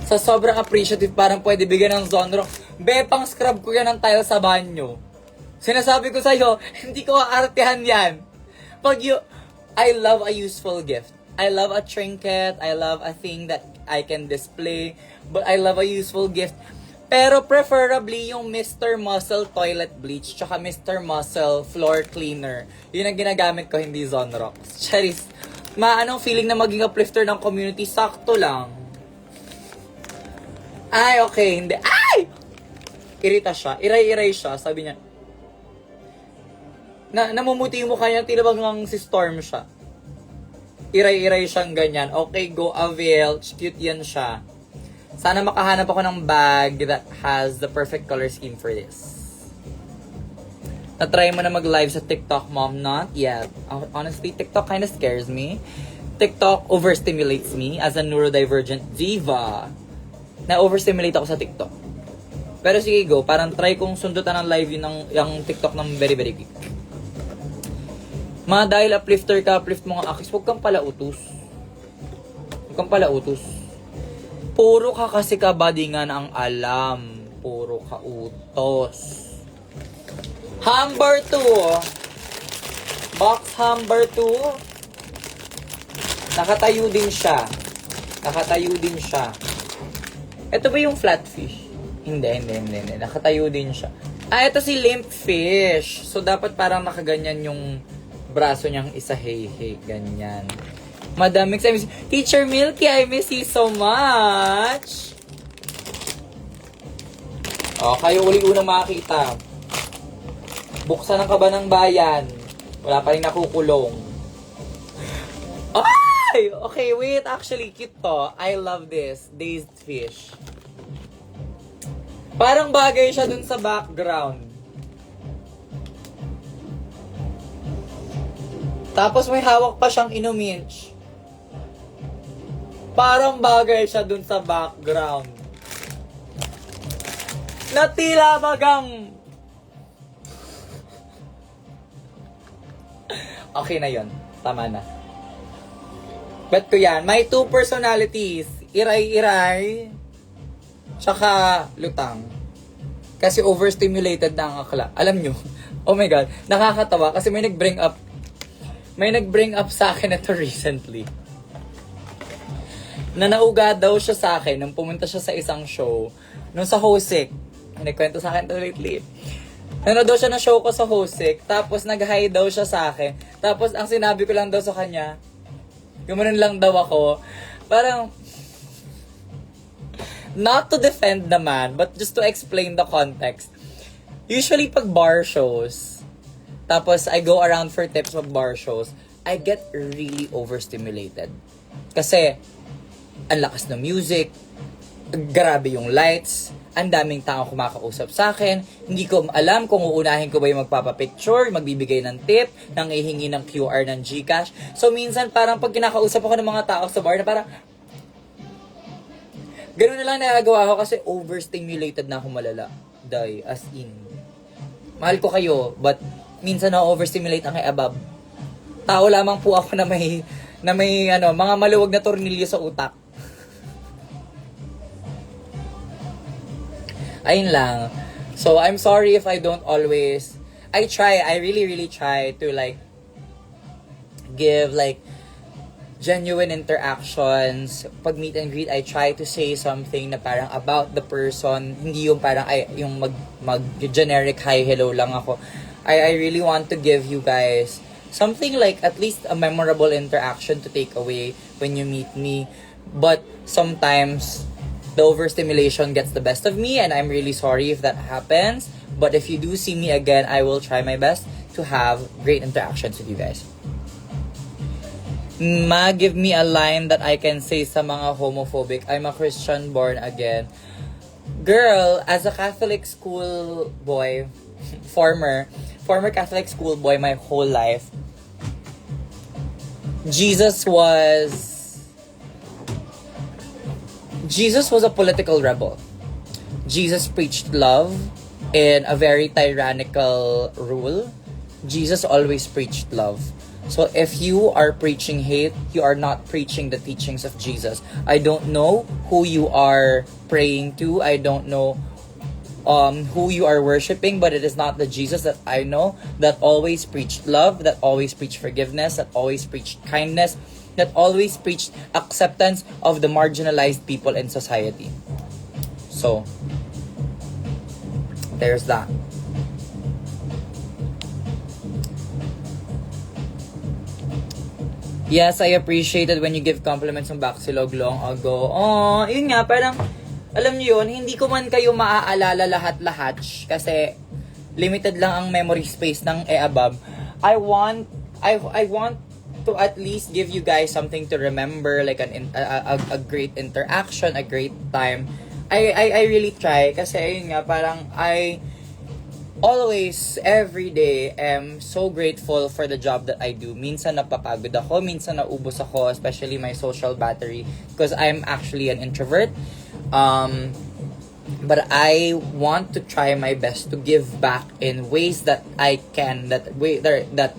Sa sobrang appreciative, parang pwede bigyan ng genre. Be, pang scrub ko yan ng tile sa banyo. Sinasabi ko sa'yo, hindi ko aartehan yan. I love a useful gift. I love a trinket. I love a thing that I can display. But I love a useful gift. Pero preferably yung Mr. Muscle Toilet Bleach tsaka Mr. Muscle Floor Cleaner. Yun ang ginagamit ko, hindi Zonrox. Charis, anong feeling na maging uplifter ng community? Sakto lang. Ay, okay, hindi. Ay! Irita siya. Iray-iray siya. Sabi niya, namumuti yung mukha niya, tila bang si Storm siya. Iray-iray siyang ganyan. Okay, go avail. Cute yan siya. Sana makahanap ako ng bag that has the perfect color scheme for this. Na-try mo na mag-live sa TikTok, mom? Not yet. Honestly, TikTok kind of scares me. TikTok overstimulates me as a neurodivergent diva. Na-overstimulate ako sa TikTok. Pero sige, go. Parang try kong sundutan ng live yung TikTok ng very, very quick. Dahil uplifter ka, uplift mo nga akis, huwag kang pala utos. Puro ka kasi kabadingan ang alam. Puro ka utos. Humber 2. Box Humber 2. Nakatayo din siya. Ito ba yung flatfish? Hindi. Nakatayo din siya. Ito si limp fish. So, dapat parang nakaganyan yung braso niyang isa, hey, ganyan. Madam Mix, I miss Teacher Milky, I miss you so much. Kayo uli unang makakita. Buksan ang kaba ng bayan. Wala pa rin nakukulong. Ay! Okay, wait, actually, cute to. I love this. Dazed fish. Parang bagay siya dun sa background. Tapos may hawak pa siyang inuminch. Parang bagay siya dun sa background. Natila bagang... Okay na yon. Tama na. Bet ko yan. May 2 personalities. Iray-iray. Tsaka lutang. Kasi overstimulated na ang akla. Alam nyo. Oh my God. Nakakatawa. Kasi may nag-bring up sa akin ito recently. Na nauga daw siya sa akin nung pumunta siya sa isang show. Nung sa Hosek. Nagkwento sa akin ito lately. Nanood daw siya na show ko sa Hosek. Tapos nag-hi daw siya sa akin. Tapos ang sinabi ko lang daw sa kanya, gumanon lang daw ako. Parang, not to defend naman, but just to explain the context. Usually pag bar shows, tapos I go around for tips of bar shows, I get really overstimulated. Kasi, ang lakas ng music, grabe yung lights, ang daming taong kumakausap sa akin, hindi ko alam kung uunahin ko ba yung magpapapicture, magbibigay ng tip, nang ihingi ng QR ng GCash. So minsan parang pag kinakausap ako ng mga tao sa bar na parang, Ganun na lang nagagawa ko kasi overstimulated na ako malala. Die, as in. Mahal ko kayo, but minsan na overstimulate ang kay above. Tao lamang po ako na may mga maluwag na tornilyo sa utak. Ayun lang. So, I'm sorry if I don't always... I really, really try to like give like genuine interactions. Pag meet and greet, I try to say something na parang about the person. Hindi yung parang yung mag-generic hi, hello lang ako. I really want to give you guys something like at least a memorable interaction to take away when you meet me. But sometimes the overstimulation gets the best of me, and I'm really sorry if that happens. But if you do see me again, I will try my best to have great interactions with you guys. Ma, give me a line that I can say sa mga homophobic. I'm a Christian born again. Girl, as a Catholic school boy, former Catholic school boy my whole life, Jesus was a political rebel. Jesus preached love in a very tyrannical rule. Jesus always preached love. So if you are preaching hate, you are not preaching the teachings of Jesus. I don't know who you are praying to. I don't know who you are worshiping, but it is not the Jesus that I know, that always preached love, that always preached forgiveness, that always preached kindness, that always preached acceptance of the marginalized people in society. So, there's that. Yes, I appreciated when you give compliments on Baksilog long ago. Oh, yun nga, parang, alam niyo yun, hindi ko man kayo maaalala lahat-lahat kasi limited lang ang memory space ng above. I want to at least give you guys something to remember, like a great interaction, a great time. I really try kasi ayun nga, parang I always, every day, am so grateful for the job that I do. Minsan napapagod ako, minsan naubos ako, especially my social battery, because I'm actually an introvert. But I want to try my best to give back in ways that I can, that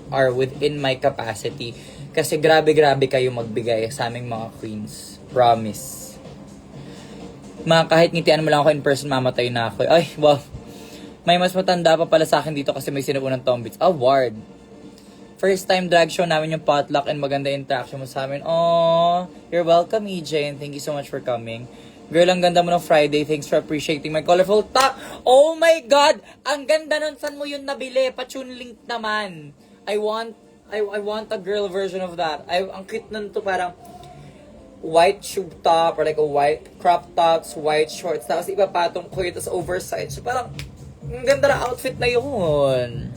are within my capacity. Kasi grabe kayo magbigay sa aming mga queens. Promise. Kahit ngitian mo lang ako in person, mamatay na ako. Ay, wow. May mas matanda pa pala sa akin dito kasi may sinuunang tombits. Award. First time drag show namin yung potluck and maganda interaction mo sa amin. Oh, you're welcome, EJ, and thank you so much for coming. Girl, ang ganda mo ng Friday. Thanks for appreciating my colorful top. Oh my God! Ang ganda nun. Saan mo yun nabili? Pa-tune link naman. I want a girl version of that. Ang cute nun to, parang white tube top or like a white crop tops, white shorts. Tapos ipapatong ko yun, tapos oversized. So parang, ang ganda na outfit na yun.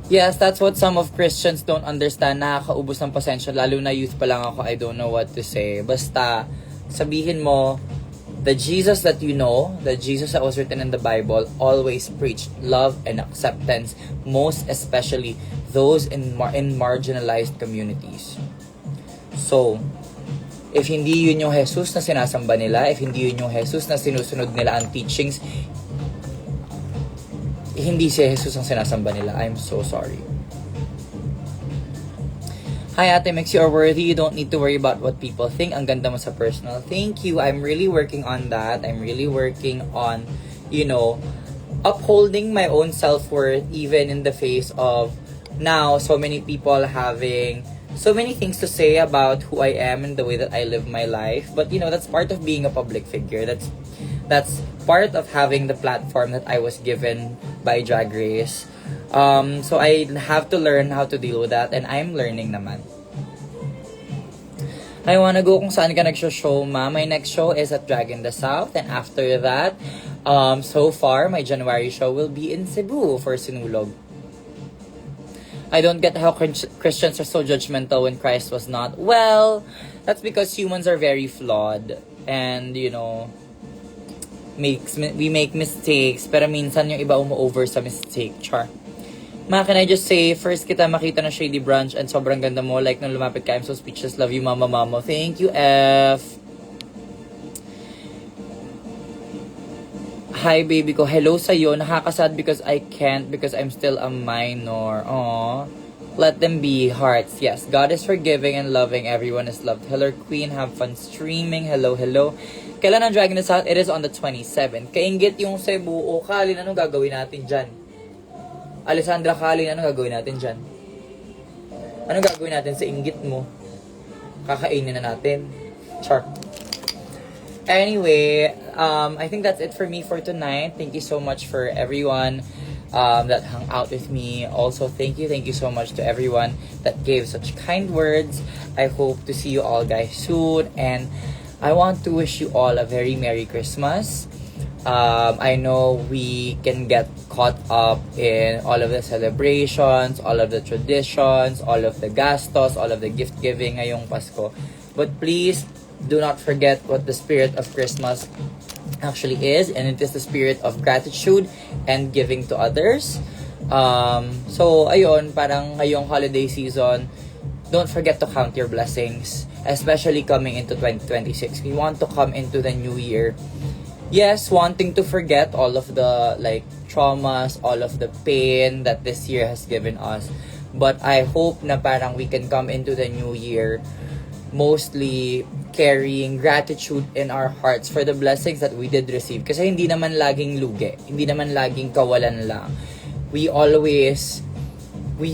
Yes, that's what some of Christians don't understand. Nakakaubos ng pasensya. Lalo na youth pa lang ako. I don't know what to say. Basta, sabihin mo, the Jesus that you know, the Jesus that was written in the Bible, always preached love and acceptance. Most especially, those in marginalized communities. So, if hindi yun yung Jesus na sinasamba nila, if hindi yun yung Jesus na sinusunod nila ang teachings, hindi si Jesus ang sinasamba nila. I'm so sorry. Hi Ate Mix, you're worthy. You don't need to worry about what people think. Ang ganda mo sa personal. Thank you. I'm really working on that. I'm really working on, upholding my own self-worth even in the face of now so many people having so many things to say about who I am and the way that I live my life. But that's part of being a public figure. That's part of having the platform that I was given by Drag Race. So I have to learn how to deal with that, and I'm learning naman. I wanna go kung saan ka nagsho-show, ma. My next show is at Drag in the South, and after that, so far, my January show will be in Cebu for Sinulog. I don't get how Christians are so judgmental when Christ was not. Well, that's because humans are very flawed, and we make mistakes, pero minsan yung iba umu-over sa mistake. Char. Ma, can I just say, first kita makita na Shady Brunch and sobrang ganda mo. Like, nung lumapit ka, I'm so speechless. Love you, mama. Thank you, F. Hi, baby ko. Hello sa'yo. Nakakasad because I can't because I'm still a minor. Aww. Let them be hearts. Yes, God is forgiving and loving. Everyone is loved. Hello, Queen. Have fun streaming. Hello, hello. Kailan ang Dragon is out? It is on the 27th. Kaingit yung Cebu. O, Kalin, anong gagawin natin dyan? Alessandra Kalin, anong gagawin natin dyan? Anong gagawin natin sa inggit mo? Kakainin na natin. Char. Anyway, I think that's it for me for tonight. Thank you so much for everyone that hung out with me. Also, thank you so much to everyone that gave such kind words. I hope to see you all guys soon, and I want to wish you all a very Merry Christmas. I know we can get caught up in all of the celebrations, all of the traditions, all of the gastos, all of the gift giving ngayong Pasko. But please, do not forget what the spirit of Christmas actually is, and it is the spirit of gratitude and giving to others. So, ayun, parang ngayong holiday season, don't forget to count your blessings, especially coming into 2026. We want to come into the new year. Yes, wanting to forget all of the traumas, all of the pain that this year has given us. But I hope na parang we can come into the new year mostly carrying gratitude in our hearts for the blessings that we did receive. Kasi hindi naman laging lugi. Hindi naman laging kawalan lang. We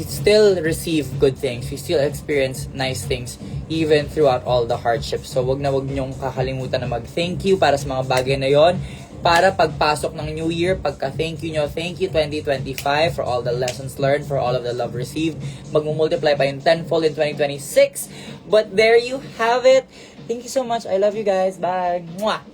still receive good things. We still experience nice things even throughout all the hardships. So wag niyong kakalimutan na mag-thank you para sa mga bagay na yon. Para pagpasok ng New Year, pagka-thank you 2025 for all the lessons learned, for all of the love received. Magmumultiply pa yung tenfold in 2026. But there you have it. Thank you so much. I love you guys. Bye. Mwah!